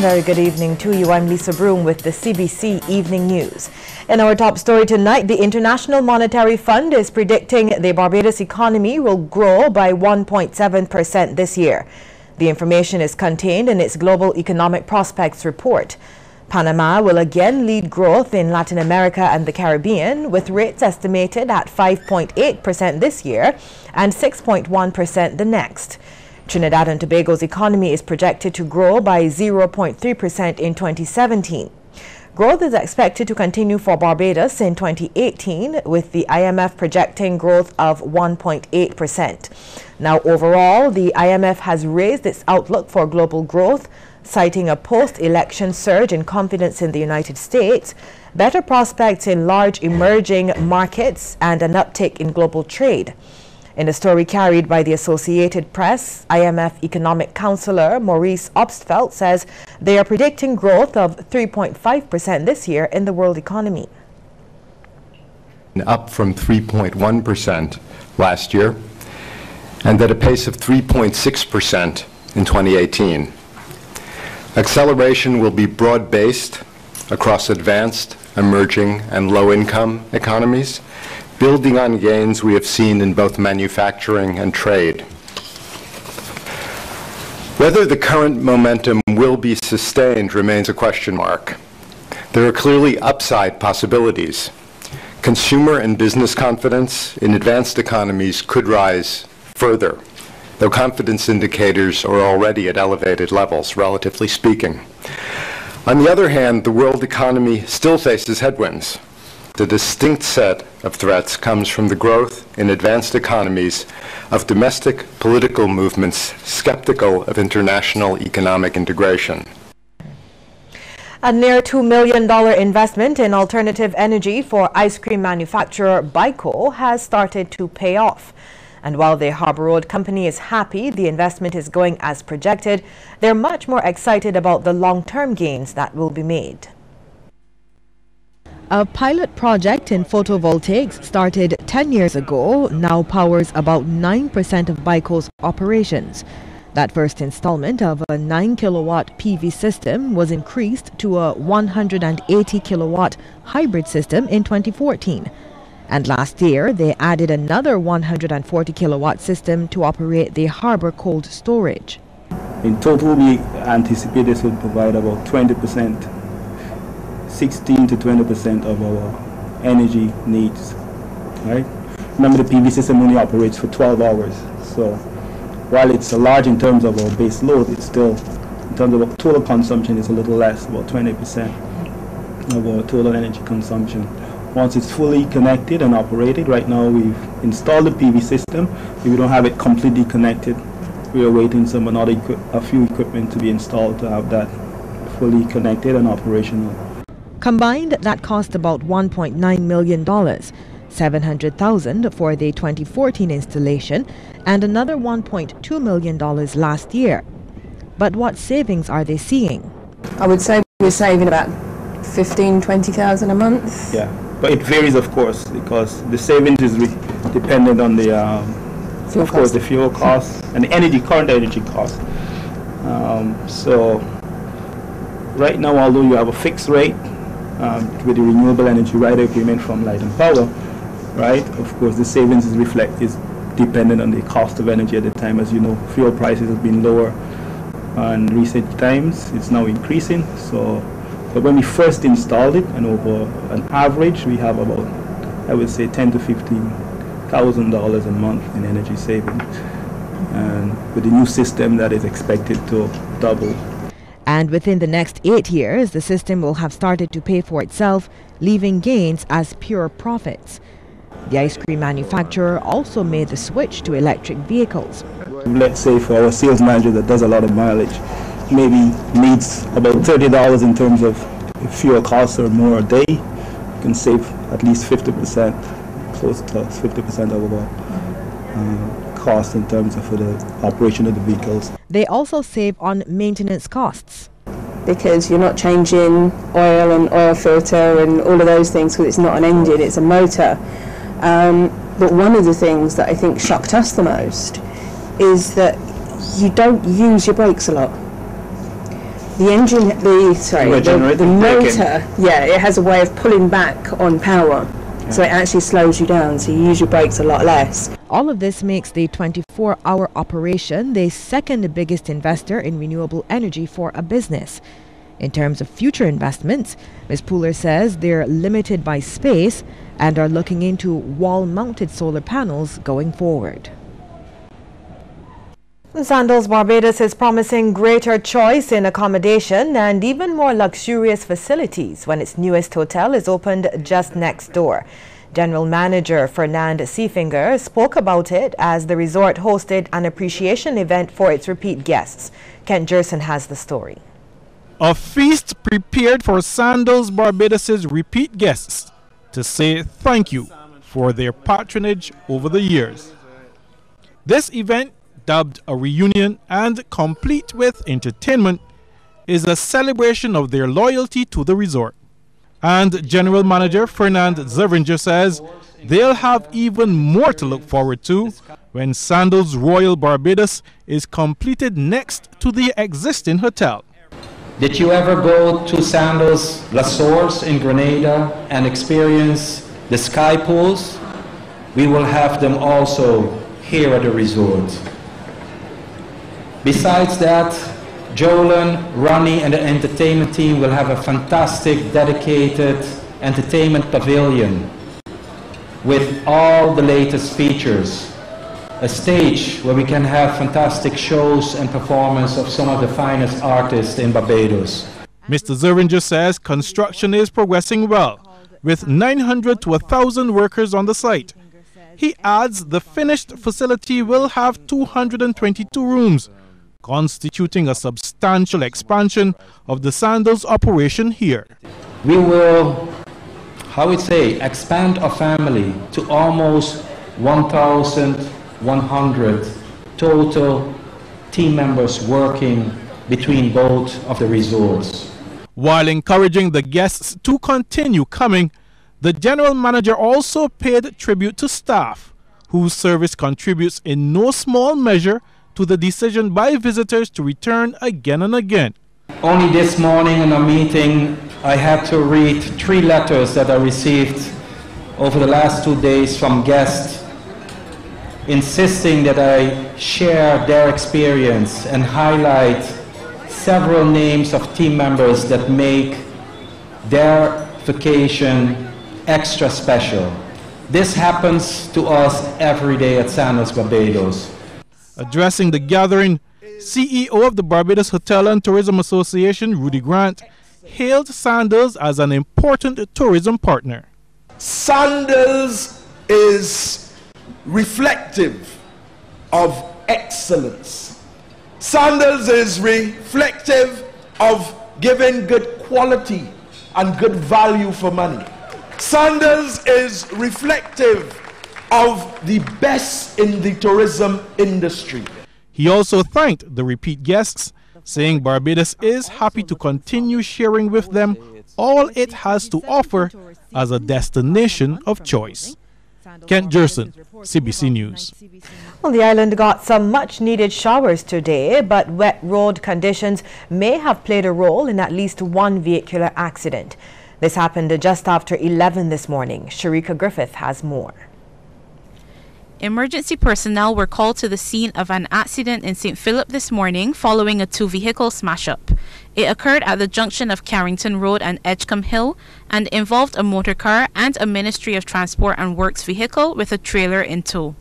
Very good evening to you. I'm Lisa Broom with the CBC Evening News. In our top story tonight, the International Monetary Fund is predicting the Barbados economy will grow by 1.7% this year. The information is contained in its Global Economic Prospects report. Panama will again lead growth in Latin America and the Caribbean, with rates estimated at 5.8% this year and 6.1% the next. Trinidad and Tobago's economy is projected to grow by 0.3% in 2017. Growth is expected to continue for Barbados in 2018, with the IMF projecting growth of 1.8%. Now, overall, the IMF has raised its outlook for global growth, citing a post-election surge in confidence in the United States, better prospects in large emerging markets, and an uptick in global trade. In a story carried by the Associated Press, IMF economic counselor Maurice Obstfeld says they are predicting growth of 3.5% this year in the world economy. Up from 3.1% last year, and at a pace of 3.6% in 2018. Acceleration will be broad-based across advanced, emerging, and low-income economies, building on gains we have seen in both manufacturing and trade. Whether the current momentum will be sustained remains a question mark. There are clearly upside possibilities. Consumer and business confidence in advanced economies could rise further, though confidence indicators are already at elevated levels, relatively speaking. On the other hand, the world economy still faces headwinds. The distinct set of threats comes from the growth in advanced economies of domestic political movements skeptical of international economic integration. A near $2 million investment in alternative energy for ice cream manufacturer Baico has started to pay off. And while the Harbour Road company is happy the investment is going as projected, they're much more excited about the long-term gains that will be made. A pilot project in photovoltaics started 10 years ago now powers about 9% of Baico's operations. That first installment of a 9-kilowatt PV system was increased to a 180-kilowatt hybrid system in 2014. And last year, they added another 140-kilowatt system to operate the Harbour cold storage. In total, we anticipate this will provide about 20%. 16 to 20% of our energy needs, right? Remember, the PV system only operates for 12 hours. So while it's large in terms of our base load, it's still, in terms of our total consumption, it's a little less, about 20% of our total energy consumption. Once it's fully connected and operated, right now we've installed the PV system. If we don't have it completely connected, we are waiting some a few equipment to be installed to have that fully connected and operational. Combined, that cost about $1.9 million, $700,000 for the 2014 installation, and another $1.2 million last year. But what savings are they seeing? I would say we're saving about $15,000–20,000 a month. Yeah, but it varies, of course, because the savings is dependent on the, of course, the fuel costs and the current energy costs. So right now, although you have a fixed rate, with the renewable energy rider agreement from Light and Power, right? Of course, the savings is dependent on the cost of energy at the time. As you know, fuel prices have been lower in recent times. It's now increasing. So, but when we first installed it, and over an average, we have about, I would say, $10,000 to $15,000 a month in energy savings, and with the new system that is expected to double. And within the next 8 years, the system will have started to pay for itself, leaving gains as pure profits. The ice cream manufacturer also made the switch to electric vehicles. Let's say for our sales manager that does a lot of mileage, maybe needs about $30 in terms of fuel costs or more a day, you can save at least 50%, close to 50% of our cost in terms of the operation of the vehicles. They also save on maintenance costs. Because you're not changing oil and oil filter and all of those things, because it's not an engine, it's a motor. But one of the things that I think shocked us the most is that you don't use your brakes a lot. The engine, the motor, yeah, it has a way of pulling back on power. So it actually slows you down, so you use your brakes a lot less. All of this makes the 24-hour operation the second biggest investor in renewable energy for a business. In terms of future investments, Ms. Pooler says they're limited by space and are looking into wall-mounted solar panels going forward. Sandals Barbados is promising greater choice in accommodation and even more luxurious facilities when its newest hotel is opened just next door. General Manager Fernand Seefinger spoke about it as the resort hosted an appreciation event for its repeat guests. Kent Jerson has the story. A feast prepared for Sandals Barbados's repeat guests to say thank you for their patronage over the years. This event, dubbed a reunion and complete with entertainment, is a celebration of their loyalty to the resort. And General Manager Fernand Zervinger says they'll have even more to look forward to when Sandals Royal Barbados is completed next to the existing hotel. Did you ever go to Sandals La Source in Grenada and experience the sky pools? We will have them also here at the resort. Besides that, Jolan, Ronnie and the entertainment team will have a fantastic dedicated entertainment pavilion with all the latest features. A stage where we can have fantastic shows and performance of some of the finest artists in Barbados. Mr. Zervinger says construction is progressing well, with 900 to 1,000 workers on the site. He adds the finished facility will have 222 rooms, constituting a substantial expansion of the Sandals operation here. We will, expand our family to almost 1,100 total team members working between both of the resorts. While encouraging the guests to continue coming, the general manager also paid tribute to staff, whose service contributes in no small measure to the decision by visitors to return again and again. Only this morning in a meeting, I had to read 3 letters that I received over the last 2 days from guests, insisting that I share their experience and highlight several names of team members that make their vacation extra special. This happens to us every day at Sandals Barbados. Addressing the gathering, CEO of the Barbados Hotel and Tourism Association, Rudy Grant, hailed Sandals as an important tourism partner. Sandals is reflective of excellence. Sandals is reflective of giving good quality and good value for money. Sandals is reflective of the best in the tourism industry. He also thanked the repeat guests, saying Barbados is happy to continue sharing with them all it has to offer as a destination of choice. Kent Jerson, CBC News. Well, the island got some much-needed showers today, but wet road conditions may have played a role in at least one vehicular accident. This happened just after 11 this morning. Sharika Griffith has more. Emergency personnel were called to the scene of an accident in St. Philip this morning following a 2-vehicle smash-up. It occurred at the junction of Carrington Road and Edgecombe Hill and involved a motor car and a Ministry of Transport and Works vehicle with a trailer in tow.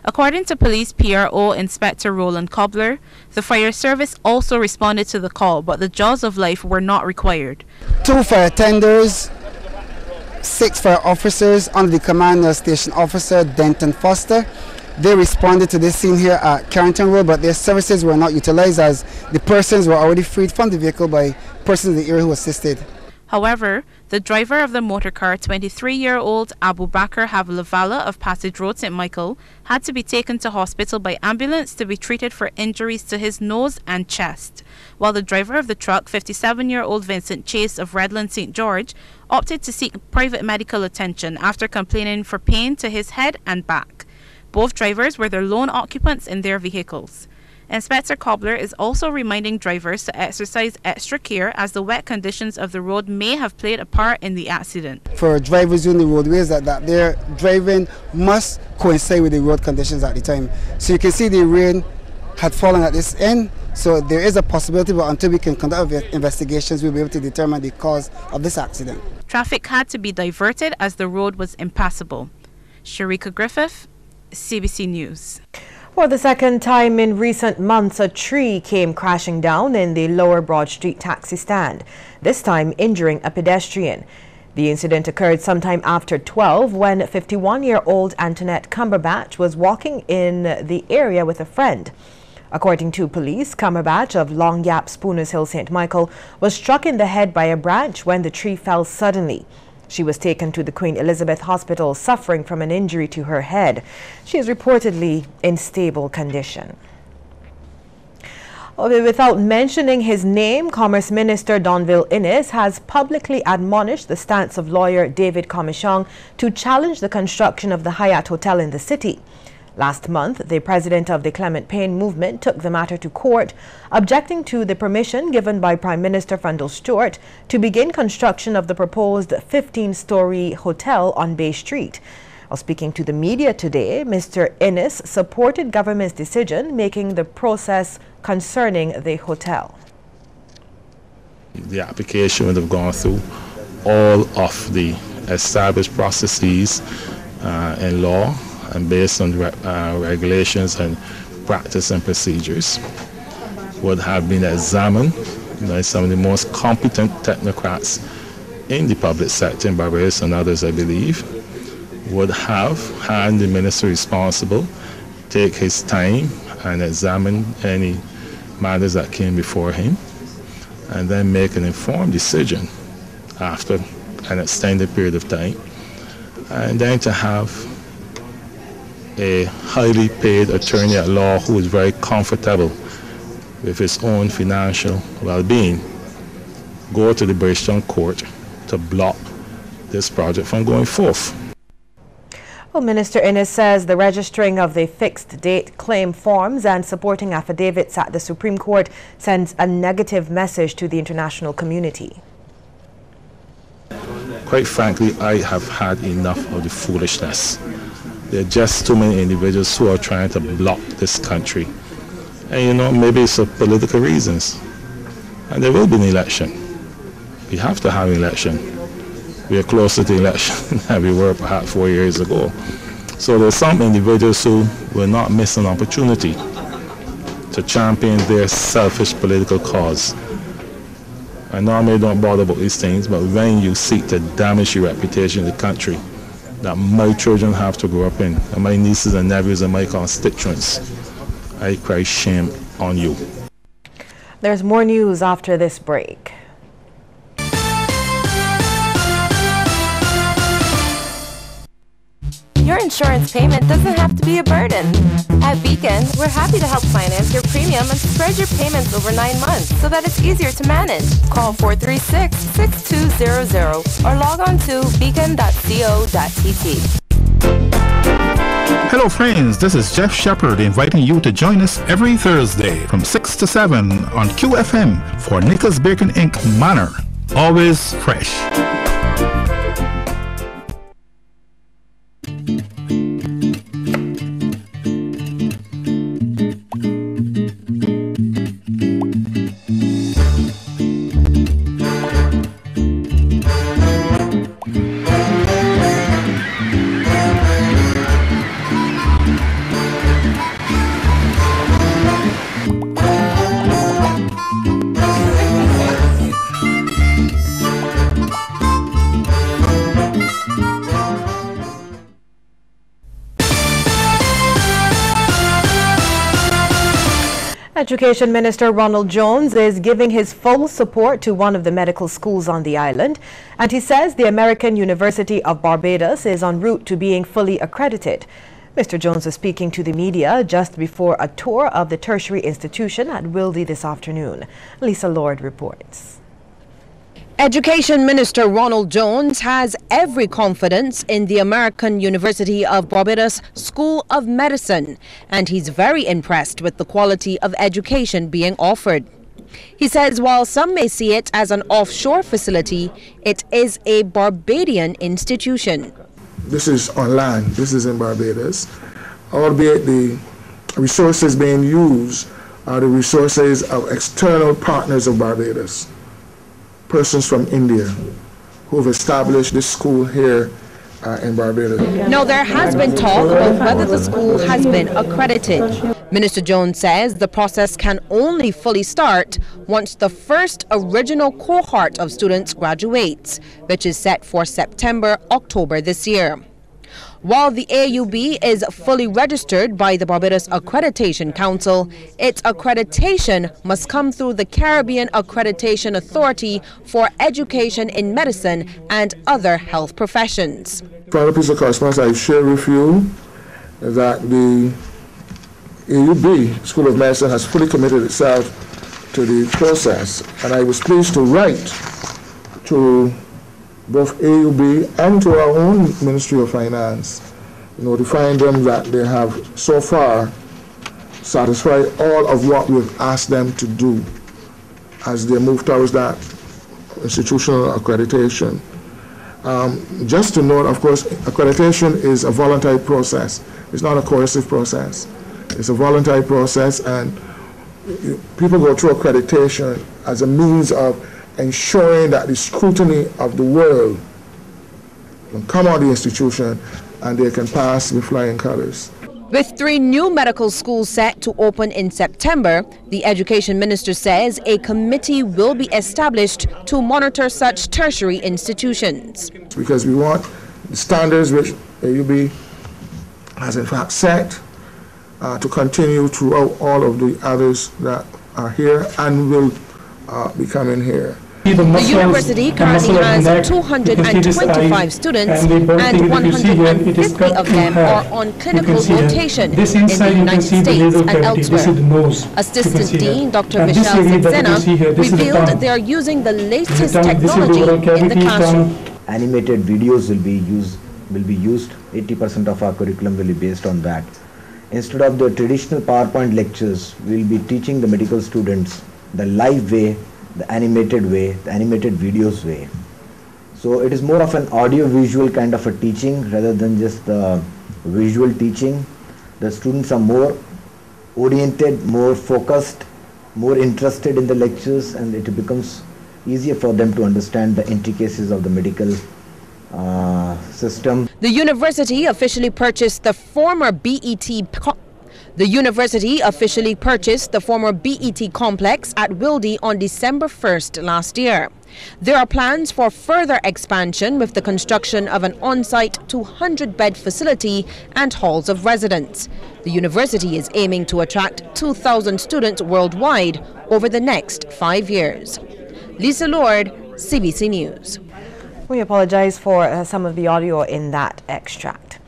According to Police PRO Inspector Roland Cobbler, the fire service also responded to the call, but the jaws of life were not required. 2 fire tenders, 6 fire officers under the command of Station Officer Denton Foster. They responded to this scene here at Carrington Road, but their services were not utilized as the persons were already freed from the vehicle by persons in the area who assisted. However, the driver of the motor car, 23-year-old Abu Bakr Havlavala of Passage Road, St. Michael, had to be taken to hospital by ambulance to be treated for injuries to his nose and chest, while the driver of the truck, 57-year-old Vincent Chase of Redland, St. George, opted to seek private medical attention after complaining for pain to his head and back. Both drivers were their lone occupants in their vehicles. Inspector Cobbler is also reminding drivers to exercise extra care as the wet conditions of the road may have played a part in the accident. For drivers using the roadways, that their driving must coincide with the road conditions at the time. So you can see the rain had fallen at this end, so there is a possibility, but until we can conduct investigations, we'll be able to determine the cause of this accident. Traffic had to be diverted as the road was impassable. Sharika Griffith, CBC News. For the second time in recent months, a tree came crashing down in the Lower Broad Street taxi stand, this time injuring a pedestrian. The incident occurred sometime after 12 when 51-year-old Antoinette Cumberbatch was walking in the area with a friend. According to police, Cumberbatch of Long Yap, Spooners Hill, St. Michael, was struck in the head by a branch when the tree fell suddenly. She was taken to the Queen Elizabeth Hospital suffering from an injury to her head. She is reportedly in stable condition. Without mentioning his name, Commerce Minister Donville Innes has publicly admonished the stance of lawyer David Comishong to challenge the construction of the Hyatt Hotel in the city. Last month, the president of the Clement Payne movement took the matter to court, objecting to the permission given by Prime Minister Fundle Stewart to begin construction of the proposed 15-story hotel on Bay Street. While speaking to the media today, Mr. Innes supported government's decision, making the process concerning the hotel. The application would have gone through all of the established processes in law and based on regulations and practice and procedures, would have been examined by some of the most competent technocrats in the public sector in Barbados and others, I believe, would have had the minister responsible take his time and examine any matters that came before him, and then make an informed decision after an extended period of time, and then to have a highly paid attorney at law who is very comfortable with his own financial well-being go to the British Court to block this project from going forth. Well, Minister Innes says the registering of the fixed date claim forms and supporting affidavits at the Supreme Court sends a negative message to the international community. Quite frankly, I have had enough of the foolishness. There are just too many individuals who are trying to block this country. And you know, maybe it's for political reasons. And there will be an election. We have to have an election. We are closer to election than we were perhaps 4 years ago. So there's some individuals who will not miss an opportunity to champion their selfish political cause. I normally don't bother about these things, but when you seek to damage your reputation in the country that my children have to grow up in, and my nieces and nephews and my constituents, I cry shame on you. There's more news after this break. Your insurance payment doesn't have to be a burden. At Beacon, we're happy to help finance your premium and spread your payments over 9 months so that it's easier to manage. Call 436-6200 or log on to beacon.co.tt. Hello friends, this is Jeff Shepard inviting you to join us every Thursday from 6 to 7 on QFM for Nichols Bacon Inc. Manor. Always fresh. Education Minister Ronald Jones is giving his full support to one of the medical schools on the island, and he says the American University of Barbados is en route to being fully accredited. Mr. Jones was speaking to the media just before a tour of the tertiary institution at Wildy this afternoon. Lisa Lord reports. Education Minister Ronald Jones has every confidence in the American University of Barbados School of Medicine, and he's very impressed with the quality of education being offered. He says while some may see it as an offshore facility, it is a Barbadian institution. This is on land, this is in Barbados, albeit the resources being used are the resources of external partners of Barbados. Persons from India who have established this school here in Barbados. Now, there has been talk about whether the school has been accredited. Minister Jones says the process can only fully start once the first original cohort of students graduates, which is set for September-October this year. While the AUB is fully registered by the Barbados Accreditation Council, its accreditation must come through the Caribbean Accreditation Authority for Education in Medicine and other health professions. Final piece of correspondence I share with you is that the AUB, School of Medicine, has fully committed itself to the process, and I was pleased to write to both AUB and to our own Ministry of Finance, notifying them that they have so far satisfied all of what we've asked them to do as they move towards that institutional accreditation. Just to note, of course, accreditation is a voluntary process. It's not a coercive process. It's a voluntary process, and people go through accreditation as a means of ensuring that the scrutiny of the world can come out of the institution and they can pass with flying colors. With 3 new medical schools set to open in September, the Education Minister says a committee will be established to monitor such tertiary institutions. Because we want the standards which AUB has in fact set to continue throughout all of the others that are here and will be coming here. The university currently has 225 students and 150 of them are on clinical rotation in the United States and elsewhere. Assistant Dean Dr. Michelle Zizena revealed they are using the latest technology in the classroom. Animated videos will be used. 80% of our curriculum will be based on that. Instead of the traditional PowerPoint lectures, we will be teaching the medical students the live way, the animated way, the animated videos way. So it is more of an audio-visual kind of a teaching rather than just the visual teaching. The students are more oriented, more focused, more interested in the lectures, and it becomes easier for them to understand the intricacies of the medical system. The university officially purchased the former BET complex at Wildy on December 1st last year. There are plans for further expansion with the construction of an on-site 200-bed facility and halls of residence. The university is aiming to attract 2,000 students worldwide over the next 5 years. Lisa Lord, CBC News. We apologize for some of the audio in that extract.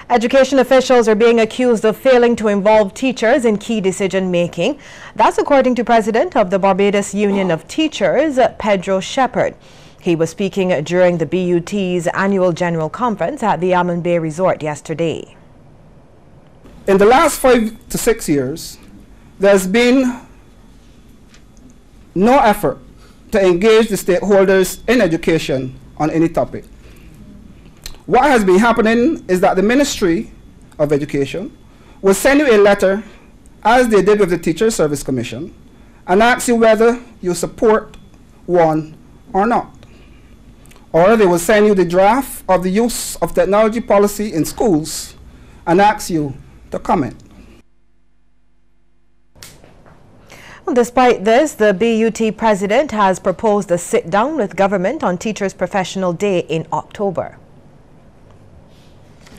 Education officials are being accused of failing to involve teachers in key decision-making. That's according to President of the Barbados Union of Teachers, Pedro Shepherd. He was speaking during the BUT's annual general conference at the Almond Bay Resort yesterday. In the last 5 to 6 years, there's been no effort to engage the stakeholders in education on any topic. What has been happening is that the Ministry of Education will send you a letter, as they did with the Teacher Service Commission, and ask you whether you support one or not. Or they will send you the draft of the use of technology policy in schools and ask you to comment. Despite this, the BUT president has proposed a sit-down with government on Teachers' Professional Day in October.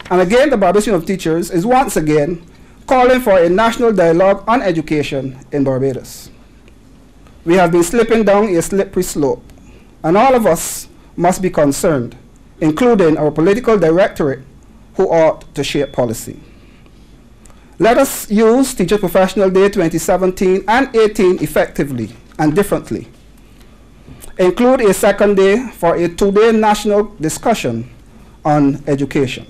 And again, the Barbados Union of Teachers is once again calling for a national dialogue on education in Barbados. We have been slipping down a slippery slope, and all of us must be concerned, including our political directorate, who ought to shape policy. Let us use Teacher Professional Day 2017 and 18 effectively and differently. include a second day for a two-day national discussion on education.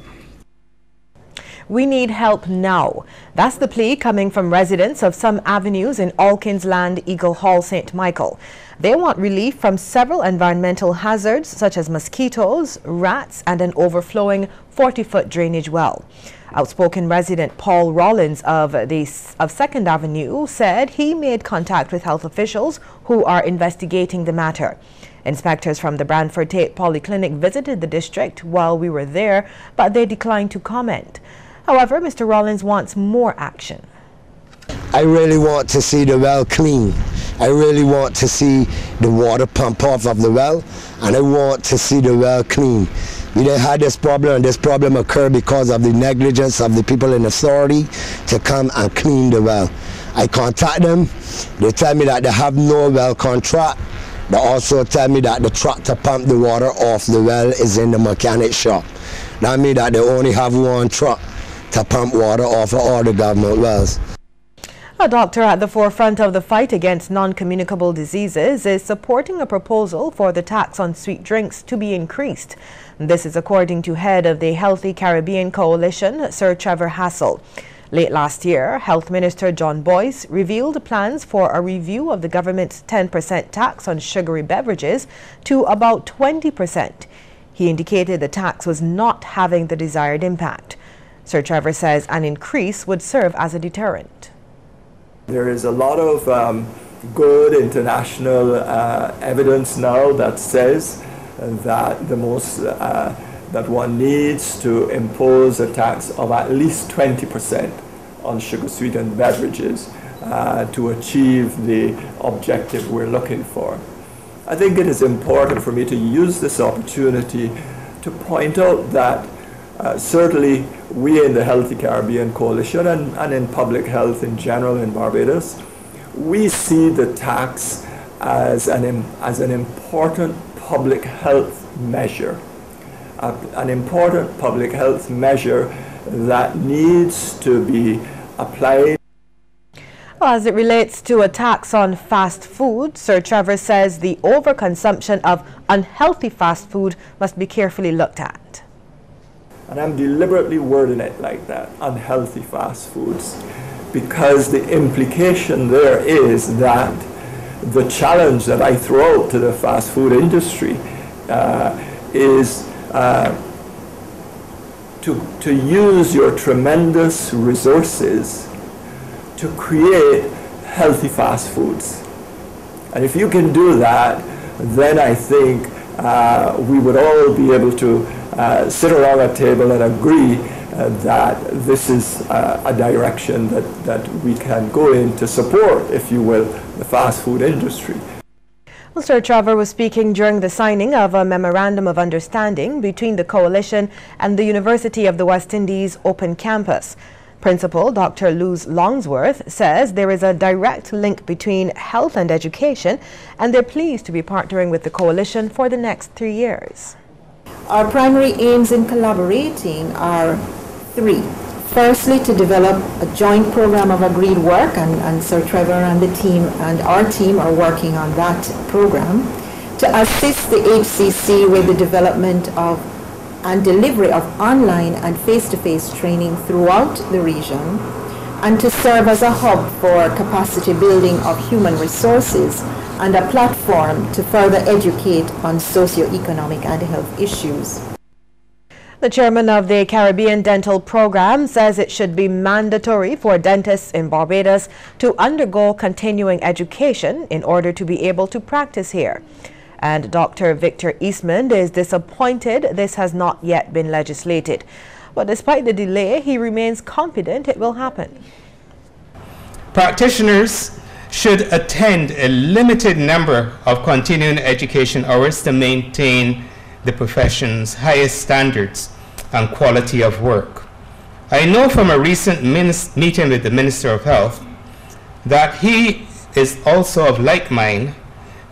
We need help now. That's the plea coming from residents of some avenues in Alkins Land, Eagle Hall, St. Michael. They want relief from several environmental hazards such as mosquitoes, rats, and an overflowing 40-foot drainage well. Outspoken resident Paul Rollins of 2nd Avenue said he made contact with health officials who are investigating the matter. Inspectors from the Brantford Tate Polyclinic visited the district while we were there, but they declined to comment. However, Mr. Rollins wants more action. I really want to see the well clean. I really want to see the water pump off of the well, and I want to see the well clean. We done had this problem, and this problem occurred because of the negligence of the people in authority to come and clean the well. I contact them. They tell me that they have no well contract. They also tell me that the truck to pump the water off the well is in the mechanic shop. That means that they only have one truck to pump water off of all the government wells. A doctor at the forefront of the fight against non-communicable diseases is supporting a proposal for the tax on sweet drinks to be increased. This is according to head of the Healthy Caribbean Coalition, Sir Trevor Hassell. Late last year, Health Minister John Boyce revealed plans for a review of the government's 10% tax on sugary beverages to about 20%. He indicated the tax was not having the desired impact. Sir Trevor says an increase would serve as a deterrent. There is a lot of good international evidence now that says that that one needs to impose a tax of at least 20% on sugar-sweetened beverages to achieve the objective we're looking for. I think it is important for me to use this opportunity to point out that certainly we in the Healthy Caribbean Coalition and in public health in general in Barbados, we see the tax as an important public health measure. An important public health measure that needs to be applied. As it relates to a tax on fast food, Sir Trevor says the overconsumption of unhealthy fast food must be carefully looked at. And I'm deliberately wording it like that, unhealthy fast foods, because the implication there is that the challenge that I throw out to the fast food industry is to use your tremendous resources to create healthy fast foods. And if you can do that, then I think we would all be able to sit around a table and agree that this is a direction that we can go in to support, if you will, the fast food industry. Well, Sir Trevor was speaking during the signing of a memorandum of understanding between the coalition and the University of the West Indies Open Campus. Principal Dr. Luz Longsworth says there is a direct link between health and education, and they're pleased to be partnering with the coalition for the next 3 years. Our primary aims in collaborating are three. Firstly, to develop a joint program of agreed work, and Sir Trevor and the team and our team are working on that program, to assist the HCC with the development of and delivery of online and face-to-face training throughout the region, and to serve as a hub for capacity building of human resources and a platform to further educate on socio-economic and health issues. The chairman of the Caribbean Dental Program says it should be mandatory for dentists in Barbados to undergo continuing education in order to be able to practice here. And Dr. Victor Eastman is disappointed this has not yet been legislated. But despite the delay, he remains confident it will happen. Practitioners should attend a limited number of continuing education hours to maintain the profession's highest standards and quality of work. I know from a recent meeting with the Minister of Health that he is also of like mind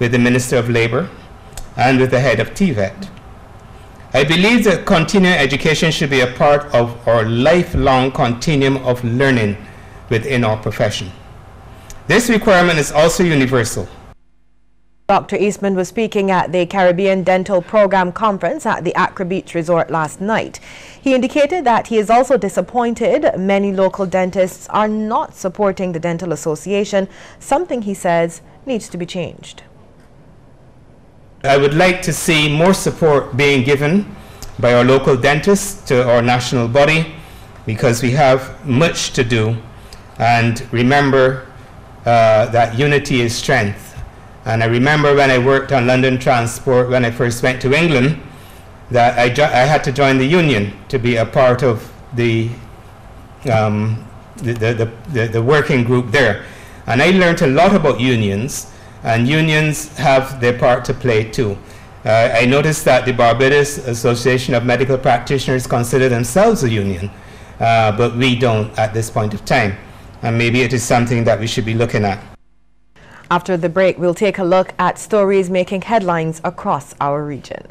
with the Minister of Labor and with the head of TVET. I believe that continuing education should be a part of our lifelong continuum of learning within our profession. This requirement is also universal. Dr. Eastman was speaking at the Caribbean Dental Program Conference at the Accra Beach Resort last night. He indicated that he is also disappointed many local dentists are not supporting the Dental Association, something he says needs to be changed. I would like to see more support being given by our local dentists to our national body, because we have much to do. And remember that unity is strength. And I remember when I worked on London Transport, when I first went to England, that I had to join the union to be a part of the working group there. And I learned a lot about unions, and unions have their part to play too. I noticed that the Barbados Association of Medical Practitioners consider themselves a union, but we don't at this point of time. And maybe it is something that we should be looking at. After the break, we'll take a look at stories making headlines across our region.